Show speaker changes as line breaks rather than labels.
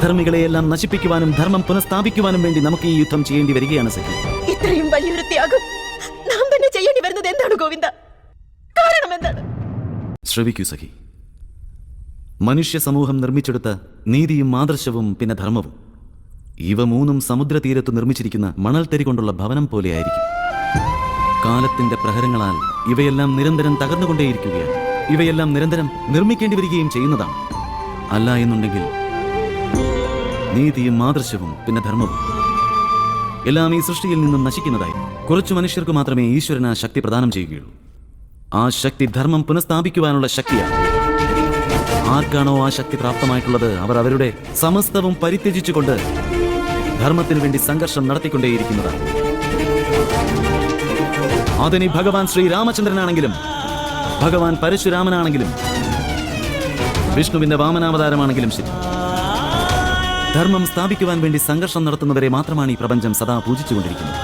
ധർമ്മികളെയെല്ലാം നശിപ്പിക്കുവാനും ധർമ്മം പുനഃസ്ഥാപിക്കുവാനും വേണ്ടി നമുക്ക് ഈ യുദ്ധം ചെയ്യേണ്ടി വരികയാണ് സഖി.
ഇത്രയും വലിയൊരു ത്യാഗം നാം തന്നെ ചെയ്യേണ്ടി വരുന്നത് എന്താണ് ഗോവിന്ദ? കാരണം എന്താണ്?
ശ്രവിക്കൂ സഖി. മനുഷ്യ സമൂഹം നിർമ്മിച്ചെടുത്ത നീതിയും ആദർശവും പിന്നെ ധർമ്മവും, ഇവ മൂന്നും സമുദ്രതീരത്ത് നിർമ്മിച്ചിരിക്കുന്ന മണൽത്തരി കൊണ്ടുള്ള ഭവനം പോലെയായിരിക്കും. കാലത്തിന്റെ പ്രഹരങ്ങളാൽ ഇവയെല്ലാം നിരന്തരം തകർന്നുകൊണ്ടേയിരിക്കുകയാണ്. ഇവയെല്ലാം നിരന്തരം നിർമ്മിക്കേണ്ടി വരികയും ചെയ്യുന്നതാണ്. അല്ല എന്നുണ്ടെങ്കിൽ നീതിയും ആദർശവും പിന്നെ ധർമ്മവും എല്ലാം ഈ സൃഷ്ടിയിൽ നിന്നും നശിക്കുന്നതായി. കുറച്ചു മനുഷ്യർക്ക് മാത്രമേ ഈശ്വരൻ ആ ശക്തി പ്രദാനം ചെയ്യുകയുള്ളൂ. ആ ശക്തി ധർമ്മം പുനഃസ്ഥാപിക്കുവാനുള്ള ശക്തിയാണ്. ആർക്കാണോ ആ ശക്തി പ്രാപ്തമായിട്ടുള്ളത്, അവർ അവരുടെ സമസ്തവും പരിത്യജിച്ചുകൊണ്ട് ധർമ്മത്തിനു വേണ്ടി സംഘർഷം നടത്തിക്കൊണ്ടേയിരിക്കുന്നതാണ്. അതിനി ഭഗവാൻ ശ്രീരാമചന്ദ്രനാണെങ്കിലും ഭഗവാൻ പരശുരാമനാണെങ്കിലും വിഷ്ണുവിന്റെ വാമനാവതാരമാണെങ്കിലും ശരി, ധർമ്മം സ്ഥാപിക്കുവാൻ വേണ്ടി സംഘർഷം നടത്തുന്നവരെ മാത്രമാണ് ഈ പ്രപഞ്ചം സദാ പൂജിച്ചുകൊണ്ടിരിക്കുന്നത്.